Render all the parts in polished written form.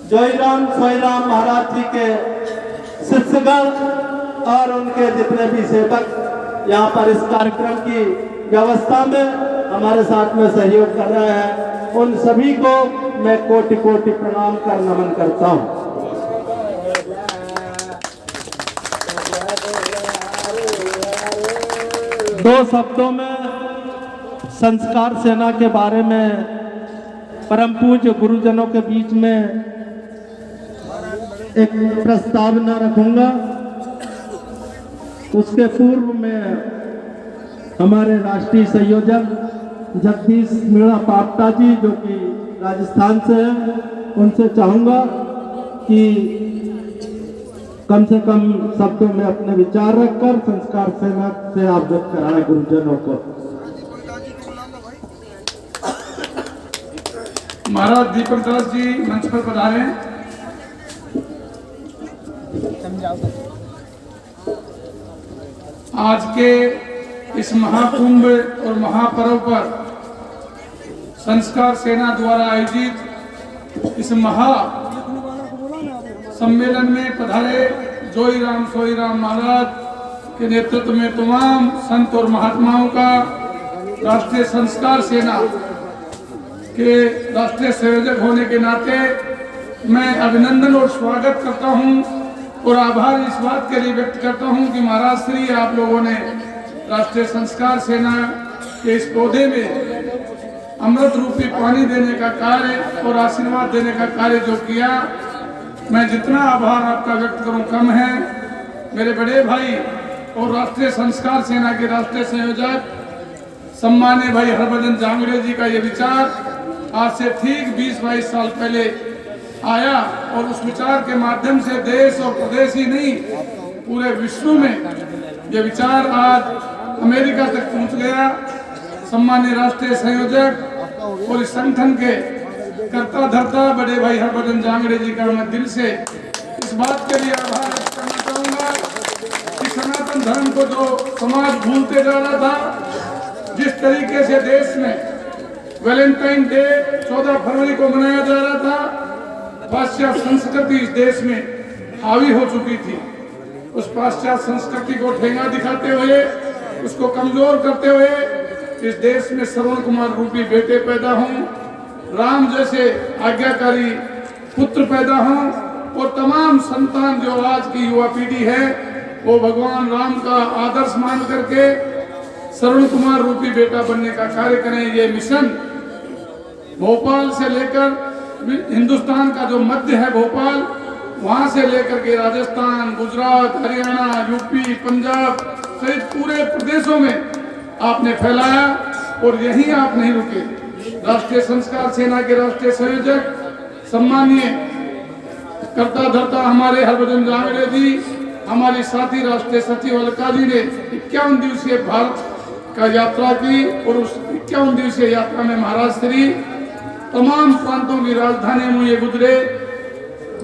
जोईराम सोईराम महाराज जी के शिष्यगण और उनके जितने भी सेवक यहाँ पर इस कार्यक्रम की व्यवस्था में हमारे साथ में सहयोग कर रहे हैं, उन सभी को मैं कोटि कोटि प्रणाम कर नमन करता हूँ। दो शब्दों में संस्कार सेना के बारे में परम पूज्य गुरुजनों के बीच में एक प्रस्तावना रखूंगा। उसके पूर्व में हमारे राष्ट्रीय संयोजक जगदीश मीणा पापटा जी जो कि राजस्थान से हैं, उनसे चाहूंगा कि कम से कम शब्दों में अपने विचार रखकर संस्कार सेना से अवगत कराएं गुरुजनों को। महाराज दीपक दास जी मंच पर पधारे। आज के इस महाकुंभ और महापर्व पर संस्कार सेना द्वारा आयोजित इस महा सम्मेलन में पधारे जोईराम सोईराम महाराज के नेतृत्व में तमाम संत और महात्माओं का राष्ट्रीय संस्कार सेना के राष्ट्रीय संयोजक होने के नाते मैं अभिनंदन और स्वागत करता हूं और आभार इस बात के लिए व्यक्त करता हूं कि महाराज श्री आप लोगों ने राष्ट्रीय संस्कार सेना के इस पौधे में अमृत रूपी पानी देने का कार्य और आशीर्वाद देने का कार्य जो किया, मैं जितना आभार आपका व्यक्त करूं कम है। मेरे बड़े भाई और राष्ट्रीय संस्कार सेना के राष्ट्रीय संयोजक सम्मान्य भाई हरभजन जांगड़े जी का ये विचार आज से ठीक 20-22 साल पहले आया और उस विचार के माध्यम से देश और प्रदेश ही नहीं पूरे विश्व में ये विचार आज अमेरिका तक पहुंच गया। सम्मान्य राष्ट्रीय संयोजक और इस संगठन के करता धरता बड़े भाई हरभजन जांगड़े जी का मैं दिल से इस बात के लिए आभार व्यक्त करना चाहूंगा कि सनातन धर्म को जो समाज भूलते जा रहा था, जिस तरीके से देश में वैलेंटाइन डे 14 फरवरी को मनाया जा रहा था, पाश्चात्य संस्कृति इस देश में हावी हो चुकी थी। उस पाश्चात्य संस्कृति को ठेंगा दिखाते हुए, उसको कमजोर करते हुए इस देश में श्रवण कुमार रूपी बेटे पैदा हों, राम जैसे आज्ञाकारी पुत्र पैदा हों और तमाम संतान जो आज की युवा पीढ़ी है वो भगवान राम का आदर्श मान करके श्रवण कुमार रूपी बेटा बनने का कार्य करें। ये मिशन भोपाल से लेकर हिंदुस्तान का जो मध्य है भोपाल, वहां से लेकर के राजस्थान, गुजरात, हरियाणा, यूपी, पंजाब सहित पूरे प्रदेशों में आपने फैलाया और यहीं आप नहीं रुके। राष्ट्रीय संस्कार सेना के राष्ट्रीय संयोजक सम्मानीय करता धरता हमारे हरभजन जांगड़े जी, हमारी साथी राष्ट्रीय सचिव अलका जी ने 51 दिवसीय भारत का यात्रा की और उस 51 दिवसीय यात्रा में महाराज श्री तमाम प्रांतों की राजधानी में ये गुजरे।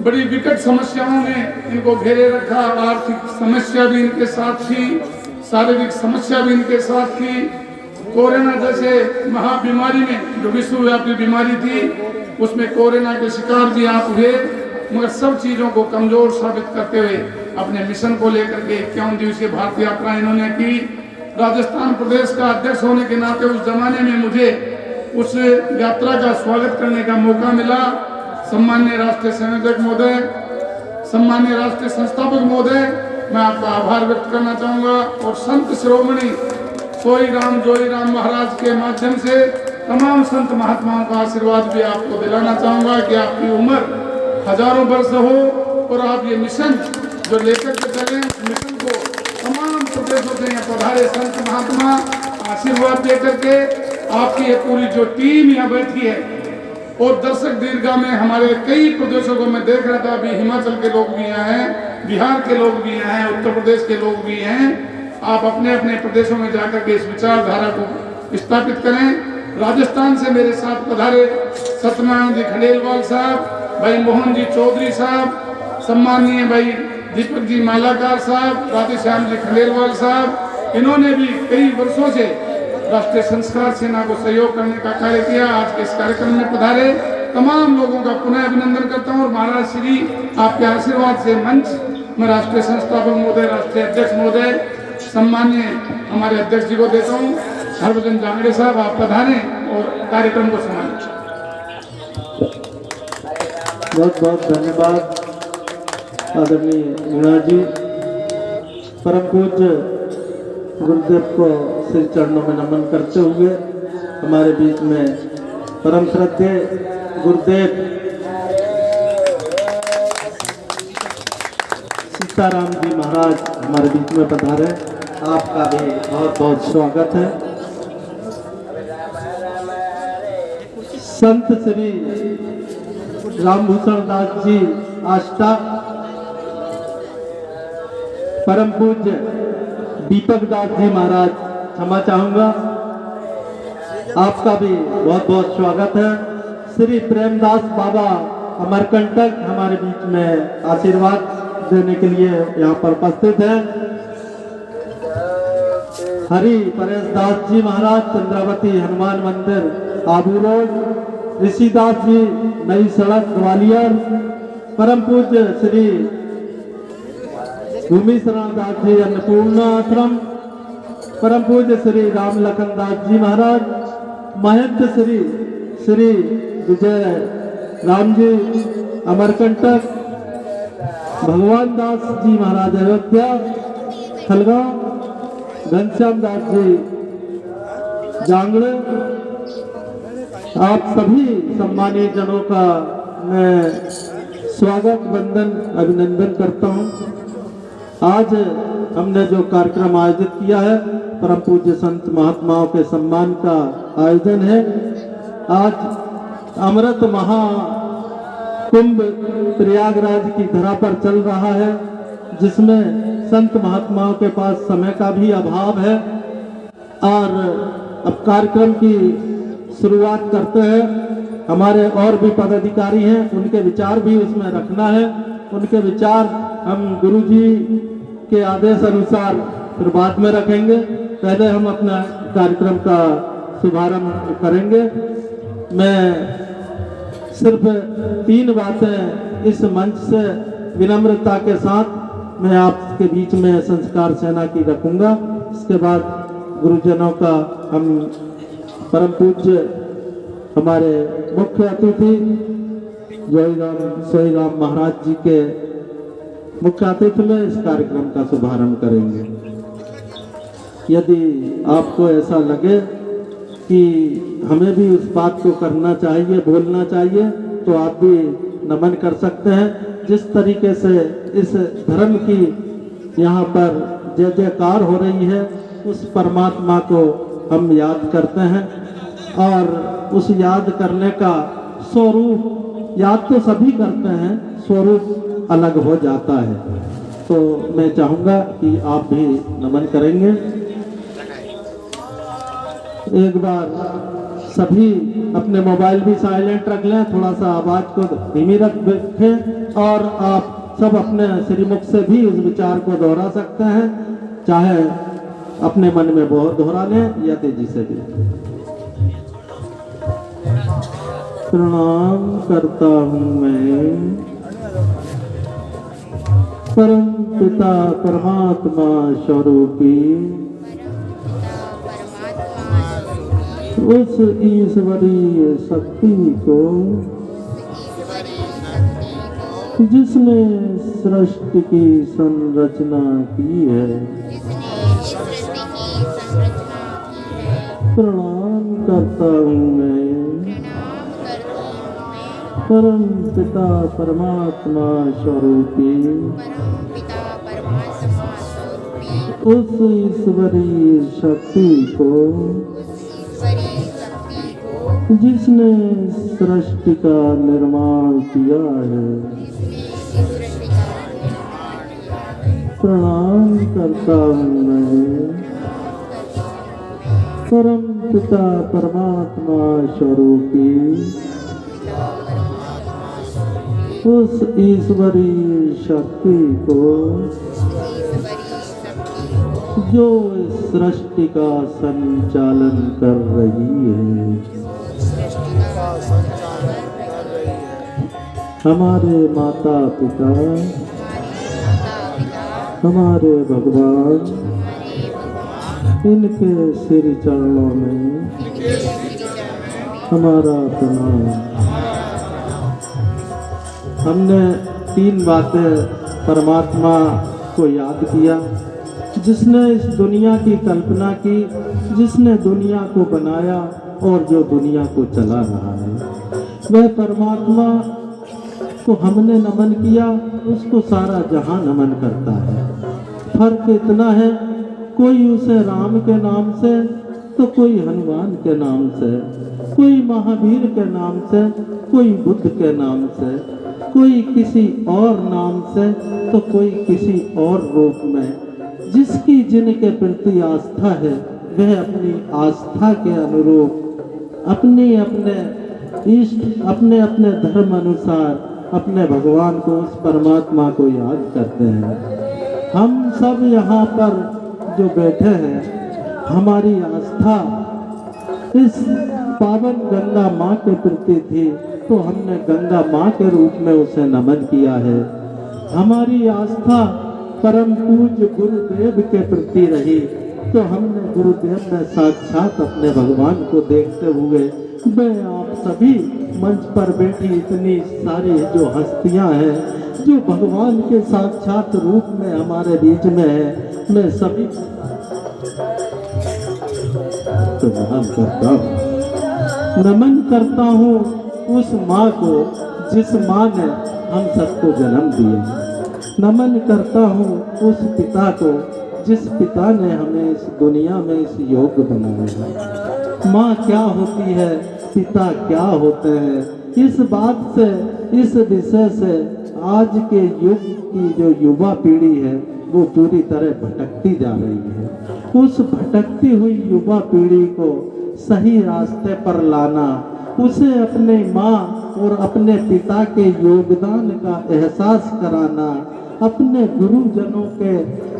बड़ी विकट समस्याओं ने इनको घेरे रखा, आर्थिक समस्या भी इनके साथ थी, शारीरिक समस्या भी इनके साथ थी। कोरोना जैसे महाबीमारी में जो विश्वव्यापी बीमारी थी उसमें कोरोना के शिकार भी आप हुए, मगर सब चीजों को कमजोर साबित करते हुए अपने मिशन को लेकर के 51 दिवसीय भारत यात्रा इन्होंने की। राजस्थान प्रदेश का अध्यक्ष होने के नाते उस जमाने में मुझे उस यात्रा का स्वागत करने का मौका मिला। सम्मान्य राष्ट्रीय संयोजक महोदय, सम्मान्य राष्ट्रीय संस्थापक महोदय, मैं आपका आभार व्यक्त करना चाहूंगा और संत शिरोमणि सोईराम जोईराम महाराज के माध्यम से तमाम संत महात्माओं का आशीर्वाद भी आपको दिलाना चाहूंगा कि आपकी उम्र हजारों वर्ष हो और आप ये मिशन जो लेकर के चले उस मिशन को तमाम प्रदेशों से यहाँ पधारे संत महात्मा आशीर्वाद दे करके आपकी ये पूरी जो टीम यहाँ बैठी है और दर्शक दीर्घा में हमारे कई प्रदेशों को मैं देख रहा था, अभी हिमाचल के लोग भी यहाँ हैं, बिहार के लोग भी यहाँ हैं, उत्तर प्रदेश के लोग भी हैं। आप अपने अपने प्रदेशों में जाकर के इस विचारधारा को स्थापित करें। राजस्थान से मेरे साथ पधारे सत्यनारायण जी खंडेलवाल साहब, भाई मोहन जी चौधरी साहब, सम्मानीय भाई दीपक जी मालाकार साहब, राधेश्याम जी खंडेलवाल साहब, इन्होंने भी कई वर्षों से राष्ट्रीय संस्कार सेना को सहयोग करने का कार्य किया। आज के इस कार्यक्रम में पधारे तमाम लोगों का पुनः अभिनंदन करता हूँ और महाराज श्री आपके आशीर्वाद से मंच मैं राष्ट्रीय संस्थापक महोदय, राष्ट्रीय अध्यक्ष महोदय, सम्मान्य हमारे अध्यक्ष जी को देता हूँ। हरभजन जांगड़े साहब आप पधारें और कार्यक्रम को संभालें। बहुत बहुत धन्यवाद आदरणीय मीणा जी। परम पूज्य गुरुदेव को श्री चरणों में नमन करते हुए हमारे बीच में परम श्रद्धेय गुरुदेव सीताराम जी महाराज हमारे बीच में पधारे। आपका भी बहुत बहुत स्वागत है। संत श्री रामभूषण दास जी आष्टा, परम पूज्य दीपक दास जी महाराज, क्षमा चाहूंगा, आपका भी बहुत बहुत स्वागत है। श्री प्रेमदास बाबा अमरकंटक हमारे बीच में आशीर्वाद देने के लिए यहाँ पर उपस्थित हैं। हरि परेश दास जी महाराज, चंद्रावती हनुमान मंदिर आबू रोड, ऋषिदास जी नई सड़क ग्वालियर, परम पूज्य श्री भूमि शरण दास जी अन्नपूर्णा आश्रम, परम पूज्य श्री राम लखन दास जी महाराज, महंत श्री श्री विजय राम जी अमरकंटक, भगवान दास जी महाराज अयोध्या खलगांव, घनश्याम दास जी जांगड़े, आप सभी सम्मानित जनों का मैं स्वागत वंदन अभिनंदन करता हूं। आज हमने जो कार्यक्रम आयोजित किया है, परम पूज्य संत महात्माओं के सम्मान का आयोजन है। आज अमृत महाकुंभ प्रयागराज की धरा पर चल रहा है, जिसमें संत महात्माओं के पास समय का भी अभाव है। और अब कार्यक्रम की शुरुआत करते हैं। हमारे और भी पदाधिकारी हैं, उनके विचार भी उसमें रखना है। उनके विचार हम गुरुजी के आदेश अनुसार फिर बाद में रखेंगे। पहले हम अपना कार्यक्रम का शुभारंभ करेंगे। मैं सिर्फ 3 बातें इस मंच से विनम्रता के साथ मैं आपके बीच में संस्कार सेना की रखूंगा। इसके बाद गुरुजनों का हम परम पूज्य हमारे मुख्य अतिथि जोईराम सोईराम महाराज जी के मुख्य अतिथि में इस कार्यक्रम का शुभारंभ करेंगे। यदि आपको ऐसा लगे कि हमें भी उस बात को करना चाहिए, बोलना चाहिए, तो आप भी नमन कर सकते हैं। जिस तरीके से इस धर्म की यहाँ पर जय जयकार हो रही है, उस परमात्मा को हम याद करते हैं और उस याद करने का स्वरूप, याद तो सभी करते हैं, स्वरूप अलग हो जाता है। तो मैं चाहूँगा कि आप भी नमन करेंगे। एक बार सभी अपने मोबाइल भी साइलेंट रख लें, थोड़ा सा आवाज़ को धीमी रखें और आप सब अपने श्रीमुख से भी उस विचार को दोहरा सकते हैं, चाहे अपने मन में बहुत दोहरा लें या तेजी से भी। प्रणाम करता हूँ मैं परम पिता परमात्मा स्वरूपी उस ईश्वरीय शक्ति को जिसने सृष्टि की संरचना की है। प्रणाम करता हूँ मैं परम पिता परमात्मा स्वरूपी उस ईश्वरीय शक्ति को जिसने सृष्टि का निर्माण किया है। प्रणाम करता हूँ मैं परम पिता परमात्मा स्वरूपी उस ईश्वरीय शक्ति को जो इस सृष्टि का संचालन कर रही है। हमारे माता पिता, हमारे भगवान, इनके श्री चरणों में हमारा प्रणाम। हमने 3 बातें परमात्मा को याद किया, जिसने इस दुनिया की कल्पना की, जिसने दुनिया को बनाया और जो दुनिया को चला रहा है, वह परमात्मा को हमने नमन किया, उसको सारा जहां नमन करता है। फर्क इतना है, कोई उसे राम के नाम से तो कोई हनुमान के नाम से, कोई महावीर के नाम से, कोई बुद्ध के नाम से, कोई किसी और नाम से तो कोई किसी और रूप में। जिसकी जिनके प्रति आस्था है वह अपनी आस्था के अनुरूप अपने अपने इष्ट, अपने अपने धर्म अनुसार अपने भगवान को, उस परमात्मा को याद करते हैं। हम सब यहाँ पर जो बैठे हैं, हमारी आस्था इस पावन गंगा माँ के प्रति थी तो हमने गंगा माँ के रूप में उसे नमन किया है। हमारी आस्था परम पूज्य गुरुदेव के प्रति रही तो हमने गुरुदेव में साक्षात अपने भगवान को देखते हुए, मैं आप सभी मंच पर बैठी इतनी सारी जो हस्तियां हैं, जो भगवान के साक्षात रूप में हमारे बीच में है, मैं सभी तो नमन करता हूँ उस माँ को जिस माँ ने हम सबको जन्म दिया। नमन करता हूँ उस पिता को जिस पिता ने हमें इस दुनिया में इस योग्य बनाया। माँ क्या होती है, पिता क्या होते हैं, इस बात से, इस विषय से आज के युग की जो युवा पीढ़ी है वो पूरी तरह भटकती जा रही है। उस भटकती हुई युवा पीढ़ी को सही रास्ते पर लाना, उसे अपने माँ और अपने पिता के योगदान का एहसास कराना, अपने गुरुजनों के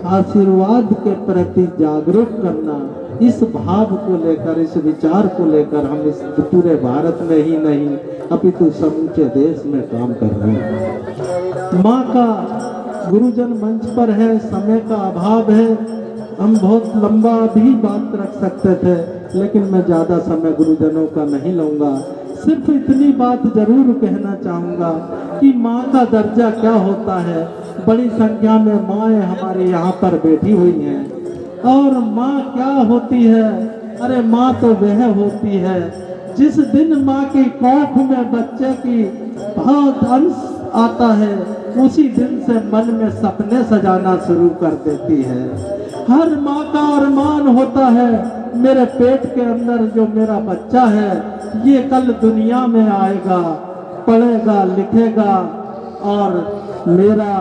आशीर्वाद के प्रति जागरूक करना, इस भाव को लेकर, इस विचार को लेकर हम इस पूरे भारत में ही नहीं अपितु समूचे देश में काम कर रहे हैं। माँ का गुरुजन मंच पर है, समय का अभाव है, हम बहुत लंबा भी बात रख सकते थे, लेकिन मैं ज़्यादा समय गुरुजनों का नहीं लूँगा। सिर्फ इतनी बात जरूर कहना चाहूँगा कि माँ का दर्जा क्या होता है। बड़ी संख्या में माएँ हमारे यहाँ पर बैठी हुई हैं। और माँ क्या होती है? अरे माँ तो वह होती है जिस दिन माँ की कोख में बच्चे की बहुत अंश आता है, उसी दिन से मन में सपने सजाना शुरू कर देती है। हर माँ का अरमान होता है, मेरे पेट के अंदर जो मेरा बच्चा है ये कल दुनिया में आएगा, पढ़ेगा, लिखेगा और मेरा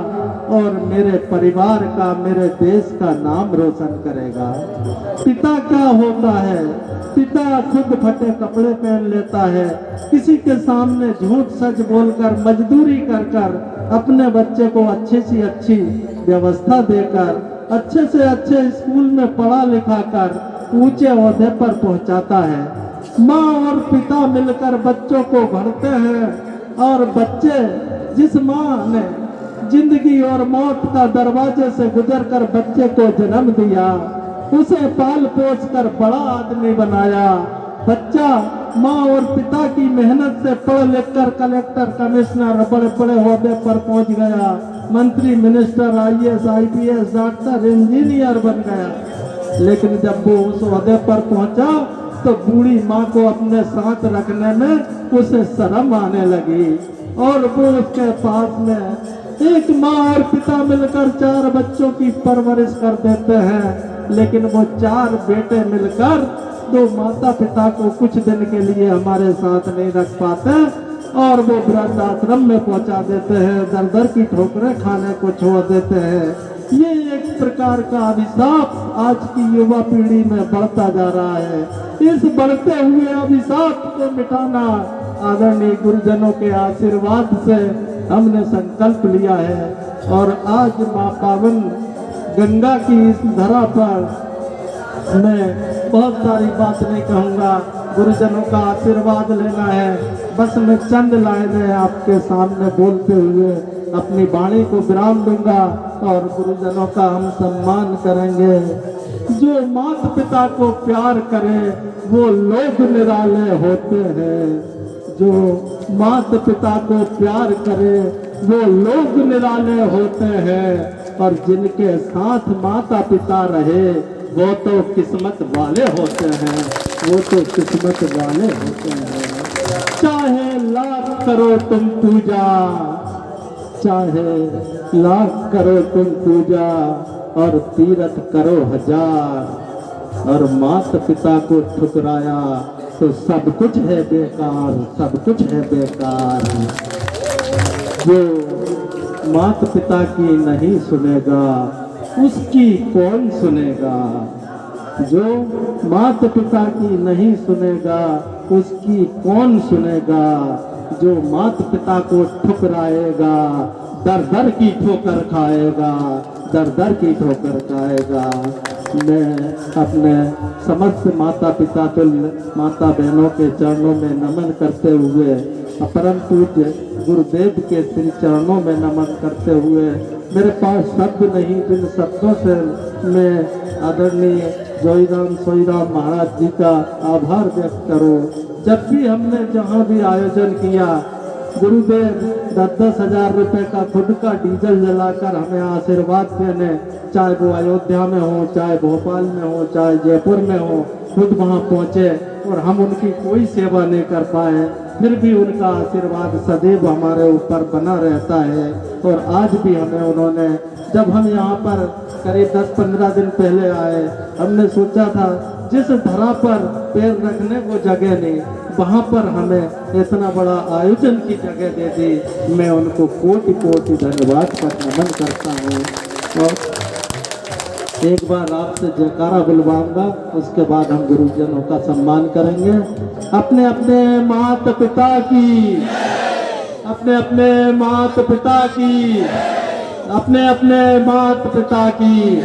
और मेरे परिवार का, मेरे देश का नाम रोशन करेगा। पिता क्या होता है? पिता खुद फटे कपड़े पहन लेता है, किसी के सामने झूठ सच बोलकर, मजदूरी कर कर अपने बच्चे को अच्छी से अच्छी व्यवस्था देकर, अच्छे से अच्छे स्कूल में पढ़ा लिखा कर ऊंचे ओहदे पर पहुंचाता है। माँ और पिता मिलकर बच्चों को भरते हैं और बच्चे, जिस माँ ने जिंदगी और मौत का दरवाजे से गुजरकर बच्चे को जन्म दिया, उसे पाल पोस कर बड़ा आदमी बनाया। बच्चा माँ और पिता की मेहनत से पढ़ लिख कर कलेक्टर, कमिश्नर, बड़े बड़े ओहदे पर पहुंच गया, मंत्री, minister, IAS, IPS, doctor, engineer बन गया। लेकिन जब वो उस ओहदे पर पहुंचा तो बूढ़ी माँ को अपने साथ रखने में उसे शर्म आने लगी और वो उसके पास में एक माँ और पिता मिलकर 4 बच्चों की परवरिश कर देते हैं, लेकिन वो 4 बेटे मिलकर 2 माता पिता को कुछ दिन के लिए हमारे साथ नहीं रख पाते और वो वृद्धाश्रम में पहुंचा देते हैं, दर दर की ठोकरें खाने को छोड़ देते हैं। ये एक प्रकार का अभिशाप आज की युवा पीढ़ी में बढ़ता जा रहा है। इस बढ़ते हुए अभिशाप को मिटाना आदरणीय गुरुजनों के आशीर्वाद से हमने संकल्प लिया है और आज माँ पावन गंगा की इस धरा पर मैं बहुत सारी बात नहीं कहूँगा, गुरुजनों का आशीर्वाद लेना है। बस मैं चंद लाइनें आपके सामने बोलते हुए अपनी वाणी को विराम दूंगा और गुरुजनों का हम सम्मान करेंगे। जो माता पिता को प्यार करे वो लोग निराले होते हैं। जो माता पिता को प्यार करे वो लोग निराले होते हैं। और जिनके साथ माता पिता रहे वो तो किस्मत वाले होते हैं। वो तो किस्मत वाले होते हैं। चाहे लाख करो तुम पूजा, चाहे लाख करो तुम पूजा और तीरथ करो हजार, और माता पिता को ठुकराया तो सब कुछ है बेकार, सब कुछ है बेकार। जो माता पिता की नहीं सुनेगा उसकी कौन सुनेगा। जो माता पिता की नहीं सुनेगा उसकी कौन सुनेगा। जो माता पिता को ठुकराएगा दर दर की ठोकर खाएगा, दर दर की ठोकर खाएगा। मैं अपने समस्त माता पिता तुल्य माता बहनों के चरणों में नमन करते हुए, परम पूज्य गुरुदेव के श्री चरणों में नमन करते हुए, मेरे पास शब्द नहीं जिन शब्दों से मैं आदरणीय जोईराम सोईराम महाराज जी का आभार व्यक्त करूं। जब भी हमने जहां भी आयोजन किया, गुरुदेव 10-10 हजार रुपए का खुद का डीजल जलाकर हमें आशीर्वाद देने, चाहे वो अयोध्या में हो, चाहे भोपाल में हो, चाहे जयपुर में हो, खुद वहां पहुंचे और हम उनकी कोई सेवा नहीं कर पाए, फिर भी उनका आशीर्वाद सदैव हमारे ऊपर बना रहता है। और आज भी हमें उन्होंने, जब हम यहाँ पर करीब 10-15 दिन पहले आए, हमने सोचा था जिस धरा पर पैर रखने को जगह नहीं, वहाँ पर हमें इतना बड़ा आयोजन की जगह दे दी। मैं उनको कोटि कोटि धन्यवाद का नमन करता हूँ। और एक बार आपसे जयकारा बुलवाऊंगा, उसके बाद हम गुरुजनों का सम्मान करेंगे। अपने अपने माता पिता की, अपने अपने माता पिता की, अपने अपने माता पिता की,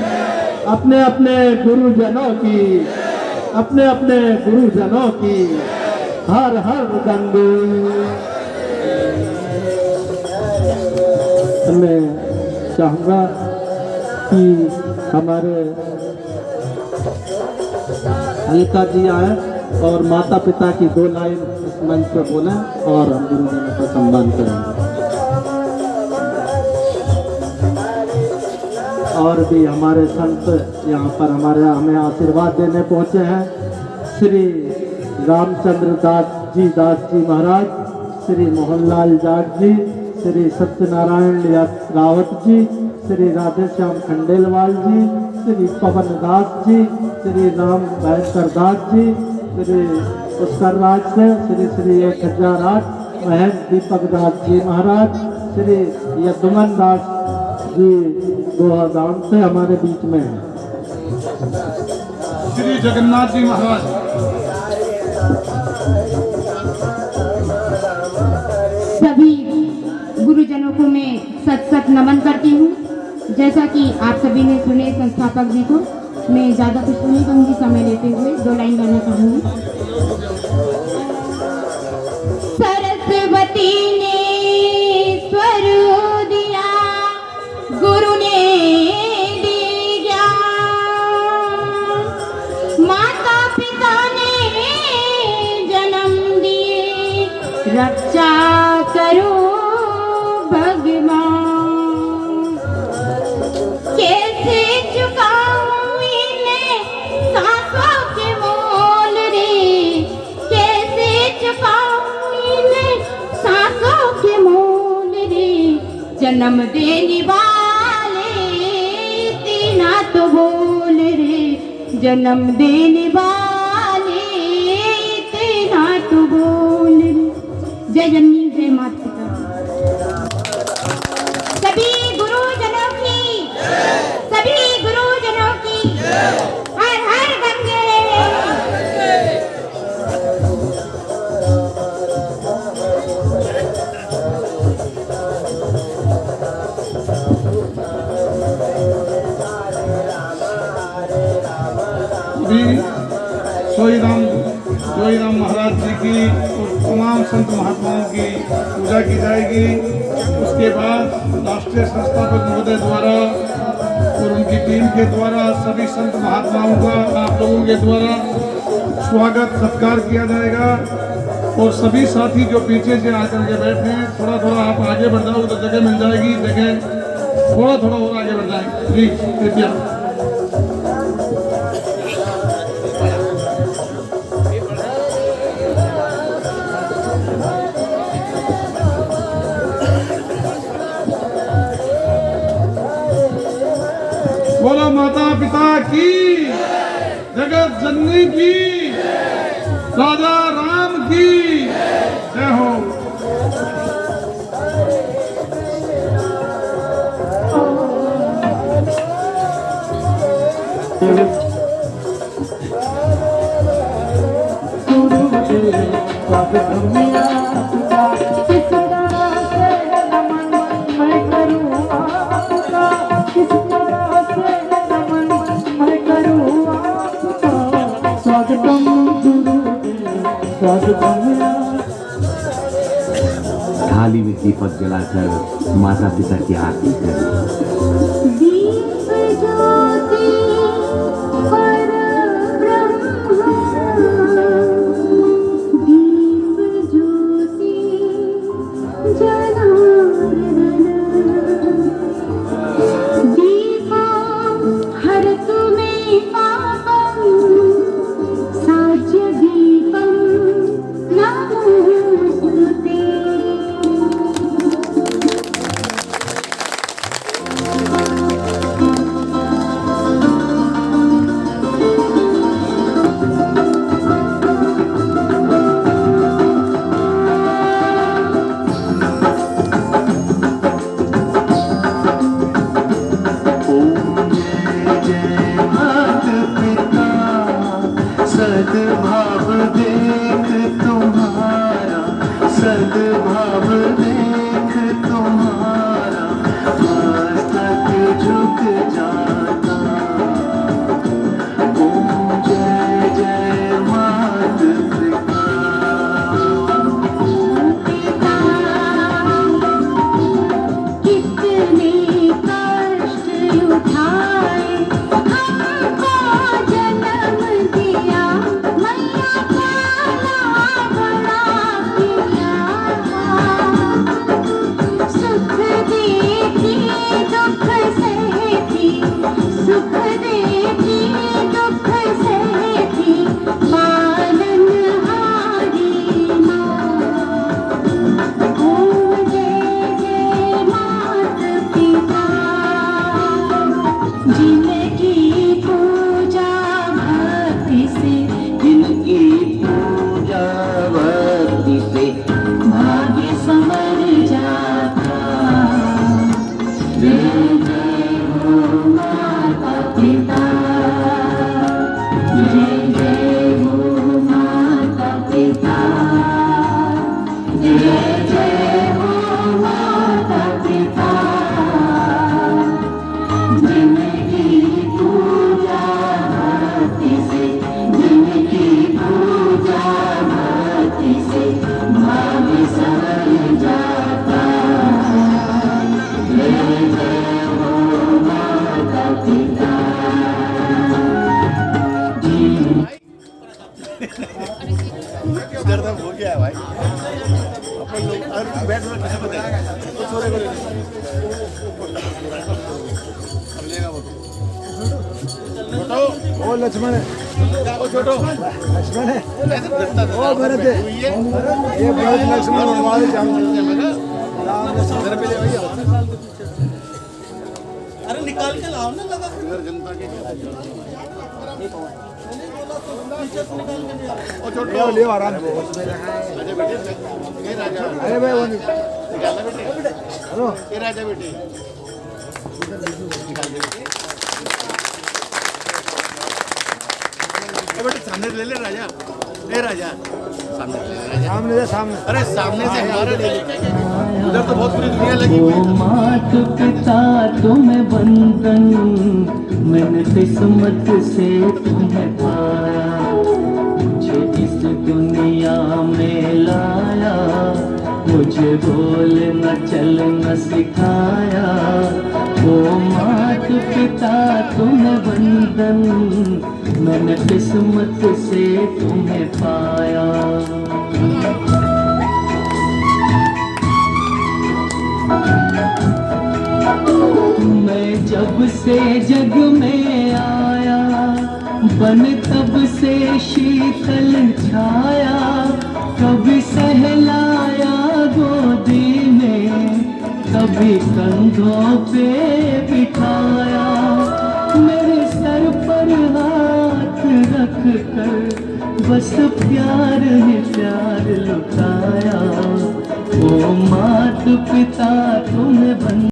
अपने अपने गुरुजनों की, अपने अपने गुरुजनों की हर हर गंगे। मैं चाहूँगा कि हमारे अलका जी आए और माता पिता की 2 लाइन इस मंच पर बोलें और हम गुरुजनों का सम्मान करेंगे। और भी हमारे संत यहाँ पर हमें आशीर्वाद देने पहुँचे हैं। श्री रामचंद्र दास जी महाराज, श्री मोहनलाल जाट जी, श्री सत्यनारायण रावत जी, श्री राधेश्याम खंडेलवाल जी, श्री पवन दास जी, श्री राम भैंकर दास जी, श्री पुष्कर राज से श्री श्री 1008 महेंद्र दीपक दास जी महाराज, श्री यदुमन दास जी गोहागांव से हमारे बीच में है। श्री जगन्नाथ जी महाराज, सभी गुरुजनों को मैं सत सत नमन करती हूँ। जैसा कि आप सभी ने सुने संस्थापक जी को, मैं ज़्यादा कुछ नहीं कहूँगी, समय लेते हुए 2 लाइन गाना चाहूँगी। सरस्वती ने स्वर दिया, गुरु ने दी ज्ञान, माता पिता ने जन्म दिए, रक्षा करो भगवान। कैसे चुकाऊं इन्हें सांसों के मोल रे, कैसे चुकाऊं इन्हें सांसों के मोल रे। जन्म देने वाले तेना तो बोल रे, जन्म देने वाले तेना तो बोल रे। जय जननी जय माता पिता। सभी गुरुजनों की, सभी गुरुजनों की हर हर गंगे। अभी सोईराम जोईराम महाराज जी की और तमाम संत महात्माओं की पूजा की जाएगी। उसके बाद राष्ट्रीय संस्थापक महोदय द्वारा और उनकी टीम के द्वारा सभी संत महात्माओं का आप लोगों के द्वारा स्वागत सत्कार किया जाएगा। और सभी साथी जो पीछे से आकर के बैठे हैं, थोड़ा थोड़ा आप आगे बढ़ जाओ तो जगह मिल जाएगी, जगह थोड़ा थोड़ा और आगे बढ़ जाएंगे प्लीज, कृपया। बोलो माता पिता की, जगत जननी की, राजा राम की जय हो। थाली में दीपक जलाकर माता पिता की आरती करें। दीप ज्योति पर ब्रह्म, दीप ज्योति जनार्दन, दीपो हरतु मे पापं, साज्य दीपं नमोस्तुते। सद्भाव देख तुम्हारा, सद्भाव देख तुम्हारा, मस्तक झुक जाता। ओम जय जय मात पिता। कितने कष्ट उठाए हमको जन्म दिया, मैया पाला बड़ा किया। सुख देती दुख सहती, सुख देती दुख सहती, पालनहारी माँ। ओम जय जय मात पिता, जिनकी पूजा भक्ति से, जिनकी पूजा भक्ति से भाग्य संवर जाता। जय जय हो माता पिता, जय जय हो माता पिता, जय जय हो माता पिता। जिनकी पूजा भक्ति से, जिनकी पूजा भक्ति से, भाग्य संवर जाता। जय जय हो माता पिता। दर्द हो गया है भाई, अपन लोग और बैठ में कैसे बताएंगे तो छोरे को लेगा वो छोटो। ओ लक्ष्मण है, ओ छोटो लक्ष्मण है, ओ भरत है, ये भरत लक्ष्मण हमारे जान राम ने पे ले भैया। अरे निकाल के लाओ ना, लगा इधर जनता के ओ छोटो ले आराम से। अरे बेटे ये राजा, अरे भाई वो निकालना बेटे, हेलो ये राजा बेटे बेटे सामने ले ले राजा, ले राजा सामने ले ले राजा, सामने से सामने, अरे सामने से हमारे ले ले, उधर तो बहुत पूरी दुनिया लगी हुई है। मात पिता तुम्हें बंधन, मैंने किस्मत से तुम्हें पाया। मुझे इस मुझे बोलना चलना सिखाया। ओ मात पिता तुम्हें वंदन, मैंने किस्मत से तुम्हें पाया। मैं जब से जग में आया, बन तब से शीतल छाया। कभी सहलाया गोदी में, कभी कंधों पे बिठाया। मेरे सर पर हाथ रख कर बस प्यार ही प्यार लुटाया। ओ मात पिता तुम्हें